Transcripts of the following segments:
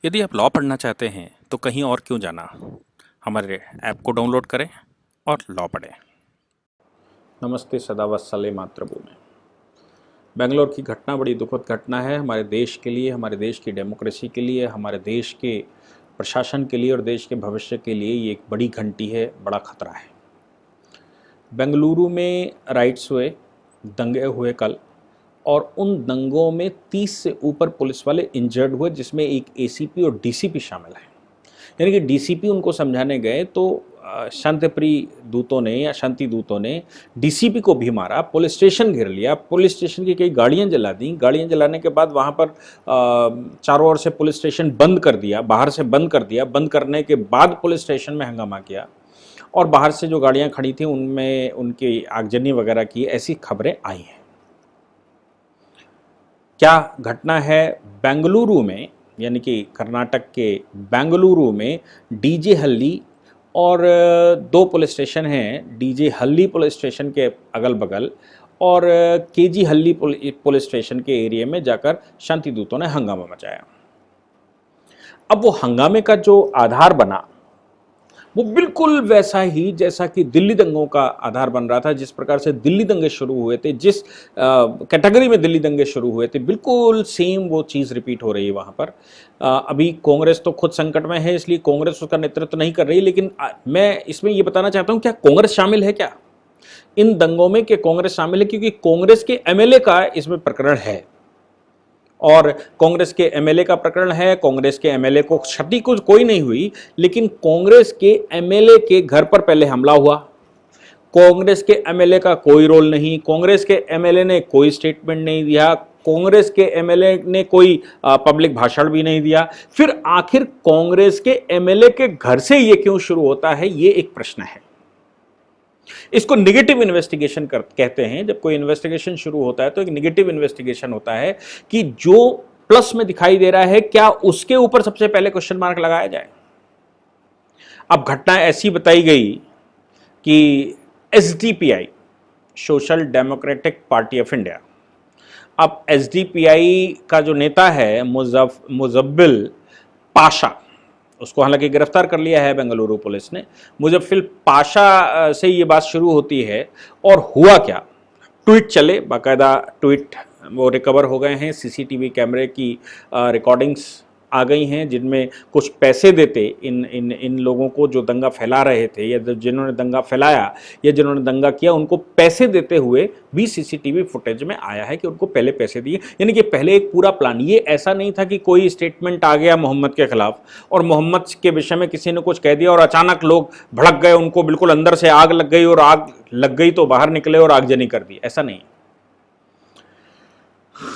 यदि आप लॉ पढ़ना चाहते हैं तो कहीं और क्यों जाना। हमारे ऐप को डाउनलोड करें और लॉ पढ़ें। नमस्ते सदा वत्सले मातृभूमि। बेंगलोर की घटना बड़ी दुखद घटना है हमारे देश के लिए, हमारे देश की डेमोक्रेसी के लिए, हमारे देश के प्रशासन के लिए और देश के भविष्य के लिए ये एक बड़ी घंटी है, बड़ा खतरा है। बेंगलुरु में राइट्स हुए, दंगे हुए कल, और उन दंगों में 30 से ऊपर पुलिस वाले इंजर्ड हुए, जिसमें एक एसीपी और डीसीपी शामिल है। यानी कि डीसीपी उनको समझाने गए तो शांतिप्रिय दूतों ने या शांति दूतों ने डीसीपी को भी मारा, पुलिस स्टेशन घेर लिया, पुलिस स्टेशन की कई गाड़ियां जला दी। गाड़ियां जलाने के बाद वहां पर चारों ओर से पुलिस स्टेशन बंद कर दिया, बाहर से बंद कर दिया। बंद करने के बाद पुलिस स्टेशन में हंगामा किया और बाहर से जो गाड़ियां खड़ी थी उनमें उनकी आगजनी वगैरह की, ऐसी खबरें आई हैं। क्या घटना है बेंगलुरु में, यानी कि कर्नाटक के बेंगलुरु में डीजे हल्ली और दो पुलिस स्टेशन हैं, डीजे हल्ली पुलिस स्टेशन के अगल बगल और केजी हल्ली पुलिस स्टेशन के एरिया में जाकर शांति दूतों ने हंगामा मचाया। अब वो हंगामे का जो आधार बना वो बिल्कुल वैसा ही जैसा कि दिल्ली दंगों का आधार बन रहा था। जिस प्रकार से दिल्ली दंगे शुरू हुए थे, जिस कैटेगरी में दिल्ली दंगे शुरू हुए थे, बिल्कुल सेम वो चीज़ रिपीट हो रही है वहाँ पर। अभी कांग्रेस तो खुद संकट में है, इसलिए कांग्रेस उसका नेतृत्व नहीं कर रही, लेकिन मैं इसमें ये बताना चाहता हूँ, क्या कांग्रेस शामिल है क्या इन दंगों में? कि कांग्रेस शामिल है, क्योंकि कांग्रेस के एमएलए का इसमें प्रकरण है और कांग्रेस के एमएलए का प्रकरण है। कांग्रेस के एमएलए को क्षति कुछ कोई नहीं हुई, लेकिन कांग्रेस के एमएलए के घर पर पहले हमला हुआ। कांग्रेस के एमएलए का कोई रोल नहीं, कांग्रेस के एमएलए ने कोई स्टेटमेंट नहीं दिया, कांग्रेस के एमएलए ने कोई पब्लिक भाषण भी नहीं दिया। फिर आखिर कांग्रेस के एमएलए के घर से ये क्यों शुरू होता है, ये एक प्रश्न है। इसको निगेटिव इन्वेस्टिगेशन कहते हैं। जब कोई इन्वेस्टिगेशन शुरू होता है तो एक निगेटिव इन्वेस्टिगेशन होता है कि जो प्लस में दिखाई दे रहा है, क्या उसके ऊपर सबसे पहले क्वेश्चन मार्क लगाया जाए। अब घटना ऐसी बताई गई कि SDPI, social democratic party of India, अब एसडीपीआई का जो नेता है मुजफ्फिल पाशा, उसको हालांकि गिरफ्तार कर लिया है बेंगलुरु पुलिस ने। मुजफ्फिल पाशा से ये बात शुरू होती है और हुआ क्या, ट्वीट चले, बाकायदा ट्वीट वो रिकवर हो गए हैं, सीसीटीवी कैमरे की रिकॉर्डिंग्स आ गई हैं, जिनमें कुछ पैसे देते इन लोगों को जो दंगा फैला रहे थे या जिन्होंने दंगा फैलाया या जिन्होंने दंगा किया, उनको पैसे देते हुए भी सीसीटीवी फुटेज में आया है कि उनको पहले पैसे दिए। यानी कि पहले एक पूरा प्लान, ये ऐसा नहीं था कि कोई स्टेटमेंट आ गया मोहम्मद के खिलाफ और मोहम्मद के विषय में किसी ने कुछ कह दिया और अचानक लोग भड़क गए, उनको बिल्कुल अंदर से आग लग गई और आग लग गई तो बाहर निकले और आगजनी कर दी, ऐसा नहीं।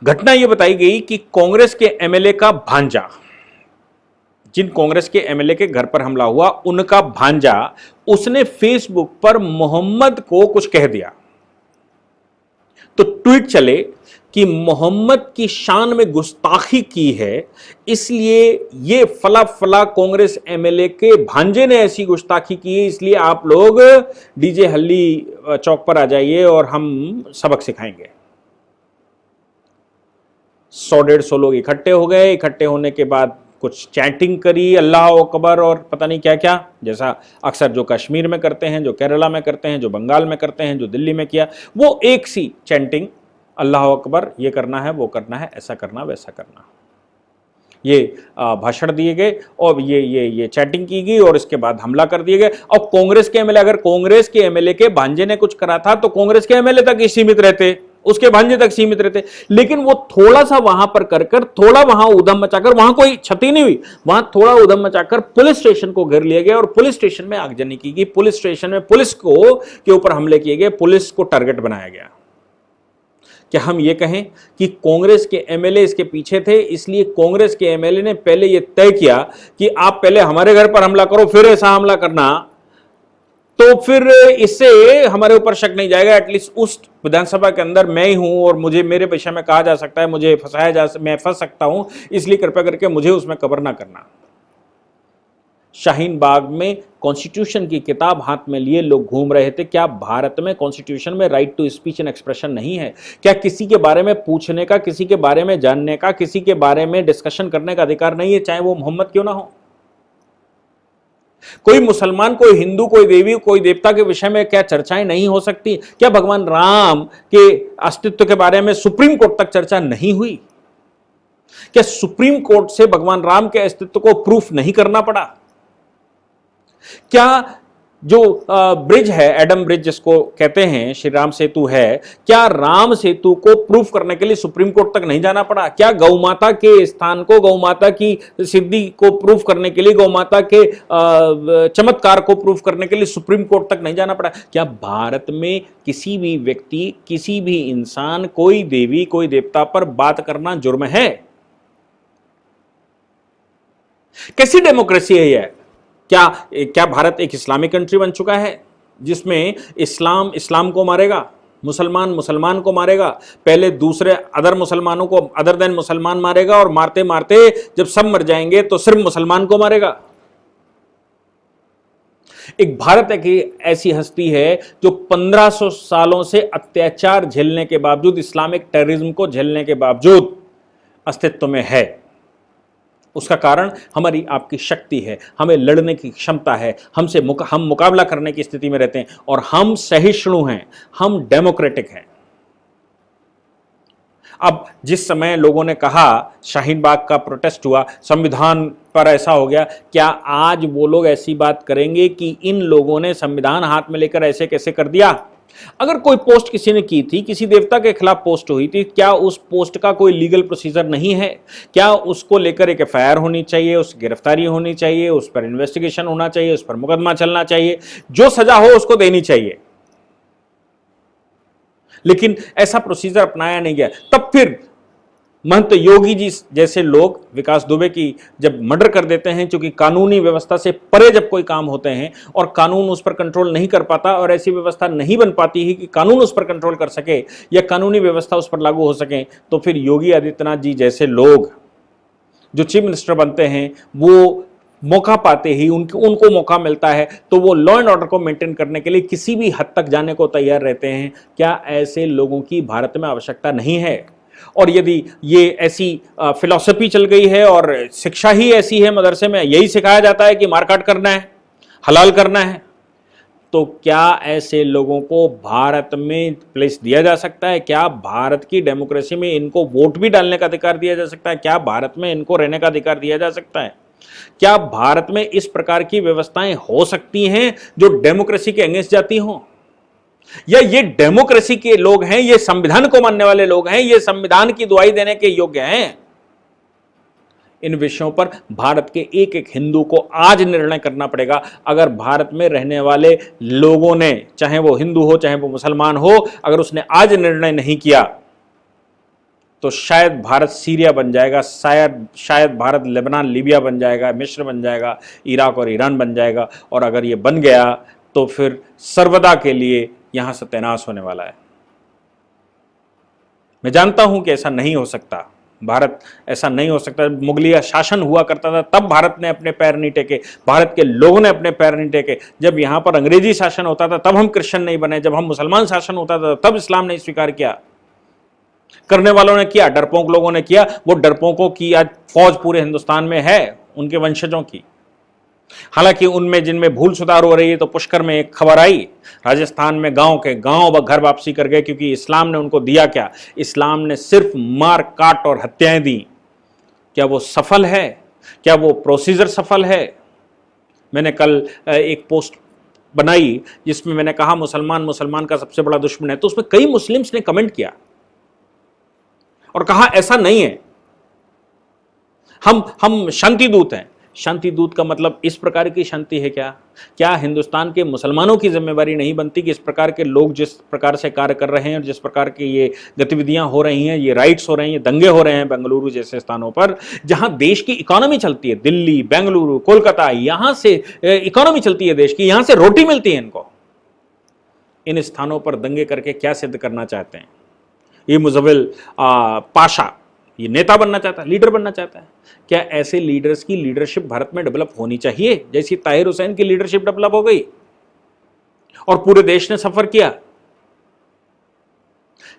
घटना यह बताई गई कि कांग्रेस के एमएलए का भांजा, जिन कांग्रेस के एमएलए के घर पर हमला हुआ, उनका भांजा, उसने फेसबुक पर मोहम्मद को कुछ कह दिया। तो ट्वीट चले कि मोहम्मद की शान में गुस्ताखी की है, इसलिए ये फला फला कांग्रेस एमएलए के भांजे ने ऐसी गुस्ताखी की है, इसलिए आप लोग डीजे हल्ली चौक पर आ जाइए और हम सबक सिखाएंगे। 100-150 लोग इकट्ठे हो गए। इकट्ठे होने के बाद कुछ चैटिंग करी, अल्लाह अकबर और पता नहीं क्या क्या, जैसा अक्सर जो कश्मीर में करते हैं, जो केरला में करते हैं, जो बंगाल में करते हैं, जो दिल्ली में किया, वो एक सी चैंटिंग, अल्लाह अकबर, ये करना है, वो करना है, ऐसा करना, वैसा करना, ये भाषण दिए गए और ये चैटिंग की गई और इसके बाद हमला कर दिए गए। और कांग्रेस के एमएलए, अगर कांग्रेस के एमएलए के भांजे ने कुछ करा था तो कांग्रेस के एमएलए तक ही सीमित रहते, उसके भांजे तक सीमित रहते, लेकिन वो थोड़ा सा वहां पर कर थोड़ा वहां उधम मचाकर, वहां कोई क्षति नहीं हुई, वहां थोड़ा उधम मचाकर पुलिस स्टेशन को घेर लिया गया और पुलिस स्टेशन में आगजनी की गई। पुलिस स्टेशन में पुलिस को के ऊपर हमले किए गए, पुलिस को टारगेट बनाया गया। क्या हम ये कहें कि कांग्रेस के एमएलए इसके पीछे थे, इसलिए कांग्रेस के एमएलए ने पहले ये तय किया कि आप पहले हमारे घर पर हमला करो, फिर ऐसा हमला करना, तो फिर इससे हमारे ऊपर शक नहीं जाएगा। एटलीस्ट उस विधानसभा के अंदर मैं ही हूं और मुझे मेरे विषय में कहा जा सकता है, मुझे फंसाया मैं फंस सकता हूं, इसलिए कृपया करके मुझे उसमें कवर ना करना। शाहीन बाग में कॉन्स्टिट्यूशन की किताब हाथ में लिए लोग घूम रहे थे। क्या भारत में कॉन्स्टिट्यूशन में right to speech and expression नहीं है? क्या किसी के बारे में पूछने का, किसी के बारे में जानने का, किसी के बारे में डिस्कशन करने का अधिकार नहीं है, चाहे वो मोहम्मद क्यों ना हो? कोई मुसलमान, कोई हिंदू, कोई देवी, कोई देवता के विषय में क्या चर्चाएं नहीं हो सकती? क्या भगवान राम के अस्तित्व के बारे में सुप्रीम कोर्ट तक चर्चा नहीं हुई? क्या सुप्रीम कोर्ट से भगवान राम के अस्तित्व को प्रूफ नहीं करना पड़ा? क्या जो ब्रिज है, एडम ब्रिज जिसको कहते हैं, श्री राम सेतु है, क्या राम सेतु को प्रूफ करने के लिए सुप्रीम कोर्ट तक नहीं जाना पड़ा? क्या गौमाता के स्थान को, गौमाता की सिद्धि को प्रूफ करने के लिए, गौमाता के चमत्कार को प्रूफ करने के लिए सुप्रीम कोर्ट तक नहीं जाना पड़ा? क्या भारत में किसी भी व्यक्ति, किसी भी इंसान, कोई देवी, कोई देवता पर बात करना जुर्म है? कैसी डेमोक्रेसी है यह? क्या भारत एक इस्लामिक कंट्री बन चुका है जिसमें इस्लाम इस्लाम को मारेगा, मुसलमान मुसलमान को मारेगा, पहले दूसरे अदर मुसलमानों को, अदर देन मुसलमान मारेगा, और मारते मारते जब सब मर जाएंगे तो सिर्फ मुसलमान को मारेगा? एक भारत एक ऐसी हस्ती है जो 1500 सालों से अत्याचार झेलने के बावजूद, इस्लामिक टेररिज्म को झेलने के बावजूद अस्तित्व में है। उसका कारण हमारी आपकी शक्ति है, हमें लड़ने की क्षमता है, हम मुकाबला करने की स्थिति में रहते हैं, और हम सहिष्णु हैं, हम डेमोक्रेटिक हैं। अब जिस समय लोगों ने कहा, शाहीन बाग का प्रोटेस्ट हुआ, संविधान पर ऐसा हो गया, क्या आज वो लोग ऐसी बात करेंगे कि इन लोगों ने संविधान हाथ में लेकर ऐसे कैसे कर दिया? अगर कोई पोस्ट किसी ने की थी, किसी देवता के खिलाफ पोस्ट हुई थी, क्या उस पोस्ट का कोई लीगल प्रोसीजर नहीं है? क्या उसको लेकर एक एफआईआर होनी चाहिए, उस गिरफ्तारी होनी चाहिए, उस पर इन्वेस्टिगेशन होना चाहिए, उस पर मुकदमा चलना चाहिए, जो सजा हो उसको देनी चाहिए? लेकिन ऐसा प्रोसीजर अपनाया नहीं गया। तब फिर महंत योगी जी जैसे लोग विकास दुबे की जब मर्डर कर देते हैं, क्योंकि कानूनी व्यवस्था से परे जब कोई काम होते हैं और कानून उस पर कंट्रोल नहीं कर पाता, और ऐसी व्यवस्था नहीं बन पाती है कि कानून उस पर कंट्रोल कर सके या कानूनी व्यवस्था उस पर लागू हो सके, तो फिर योगी आदित्यनाथ जी जैसे लोग जो चीफ मिनिस्टर बनते हैं, वो मौका पाते ही, उनको मौका मिलता है तो वो लॉ एंड ऑर्डर को मेंटेन करने के लिए किसी भी हद तक जाने को तैयार रहते हैं। क्या ऐसे लोगों की भारत में आवश्यकता नहीं है? और यदि ये ऐसी फिलॉसफी चल गई है और शिक्षा ही ऐसी है, मदरसे में यही सिखाया जाता है कि मारकाट करना है, हलाल करना है, तो क्या ऐसे लोगों को भारत में प्लेस दिया जा सकता है? क्या भारत की डेमोक्रेसी में इनको वोट भी डालने का अधिकार दिया जा सकता है? क्या भारत में इनको रहने का अधिकार दिया जा सकता है? क्या भारत में इस प्रकार की व्यवस्थाएं हो सकती हैं जो डेमोक्रेसी के अगेंस्ट जाती हों? या ये डेमोक्रेसी के लोग हैं, ये संविधान को मानने वाले लोग हैं, ये संविधान की दुहाई देने के योग्य हैं? इन विषयों पर भारत के एक एक हिंदू को आज निर्णय करना पड़ेगा। अगर भारत में रहने वाले लोगों ने, चाहे वो हिंदू हो चाहे वो मुसलमान हो, अगर उसने आज निर्णय नहीं किया तो शायद भारत सीरिया बन जाएगा, शायद भारत लेबनान लीबिया बन जाएगा, मिस्र बन जाएगा, इराक और ईरान बन जाएगा, और अगर ये बन गया तो फिर सर्वदा के लिए यहां सत्यानाश होने वाला है। मैं जानता हूं कि ऐसा नहीं हो सकता, भारत ऐसा नहीं हो सकता। मुगलिया शासन हुआ करता था तब भारत ने अपने पैर नहीं टेके, भारत के लोगों ने अपने पैर नहीं टेके। जब यहां पर अंग्रेजी शासन होता था तब हम क्रिश्चियन नहीं बने, जब हम मुसलमान शासन होता था तब इस्लाम नहीं स्वीकार किया। करने वालों ने किया, डरपोक लोगों ने किया। वो डरपोकों की आज फौज पूरे हिंदुस्तान में है, उनके वंशजों की। हालांकि उनमें जिनमें भूल सुधार हो रही है, तो पुष्कर में एक खबर आई, राजस्थान में गांव के गांव घर वापसी कर गए, क्योंकि इस्लाम ने उनको दिया क्या? इस्लाम ने सिर्फ मार काट और हत्याएं दी। क्या वो सफल है? क्या वो प्रोसीजर सफल है? मैंने कल एक पोस्ट बनाई जिसमें मैंने कहा मुसलमान का सबसे बड़ा दुश्मन है, तो उसमें कई मुस्लिम्स ने कमेंट किया और कहा ऐसा नहीं है, हम शांति दूत हैं। शांति दूत का मतलब इस प्रकार की शांति है क्या? क्या हिंदुस्तान के मुसलमानों की जिम्मेवारी नहीं बनती कि इस प्रकार के लोग जिस प्रकार से कार्य कर रहे हैं और जिस प्रकार की ये गतिविधियां हो रही हैं, ये राइट्स हो रही हैं, दंगे हो रहे हैं बेंगलुरु जैसे स्थानों पर जहां देश की इकोनॉमी चलती है, दिल्ली, बेंगलुरु, कोलकाता, यहां से इकोनॉमी चलती है देश की, यहां से रोटी मिलती है इनको। इन स्थानों पर दंगे करके क्या सिद्ध करना चाहते हैं? ये मुजव्विल पाशा ये नेता बनना चाहता है, लीडर बनना चाहता है। क्या ऐसे लीडर्स की लीडरशिप भारत में डेवलप होनी चाहिए, जैसी ताहिर हुसैन की लीडरशिप डेवलप हो गई और पूरे देश ने सफर किया?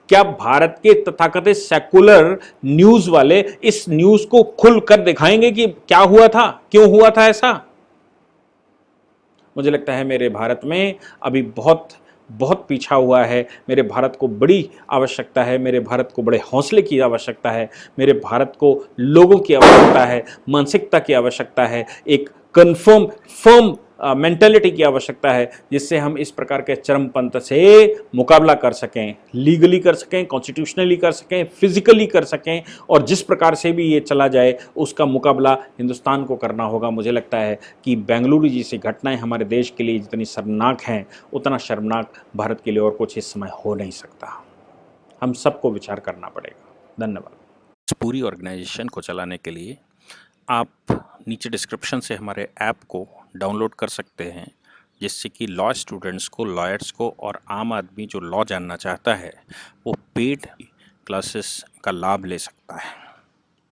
क्या भारत के तथाकथित सेकुलर न्यूज वाले इस न्यूज को खुलकर दिखाएंगे कि क्या हुआ था, क्यों हुआ था ऐसा? मुझे लगता है मेरे भारत में अभी बहुत बहुत पीछा हुआ है। मेरे भारत को बड़ी आवश्यकता है, मेरे भारत को बड़े हौसले की आवश्यकता है, मेरे भारत को लोगों की आवश्यकता है, मानसिकता की आवश्यकता है, एक कन्फर्म फर्म मेंटेलिटी की आवश्यकता है, जिससे हम इस प्रकार के चरमपंथ से मुकाबला कर सकें, लीगली कर सकें, कॉन्स्टिट्यूशनली कर सकें, फिजिकली कर सकें, और जिस प्रकार से भी ये चला जाए उसका मुकाबला हिंदुस्तान को करना होगा। मुझे लगता है कि बेंगलुरु जैसी घटनाएं हमारे देश के लिए जितनी शर्मनाक हैं, उतना शर्मनाक भारत के लिए और कुछ इस समय हो नहीं सकता। हम सबको विचार करना पड़ेगा। धन्यवाद। इस पूरी ऑर्गेनाइजेशन को चलाने के लिए आप नीचे डिस्क्रिप्शन से हमारे ऐप को डाउनलोड कर सकते हैं, जिससे कि लॉ स्टूडेंट्स को, लॉयर्स को और आम आदमी जो लॉ जानना चाहता है वो पेड क्लासेस का लाभ ले सकता है।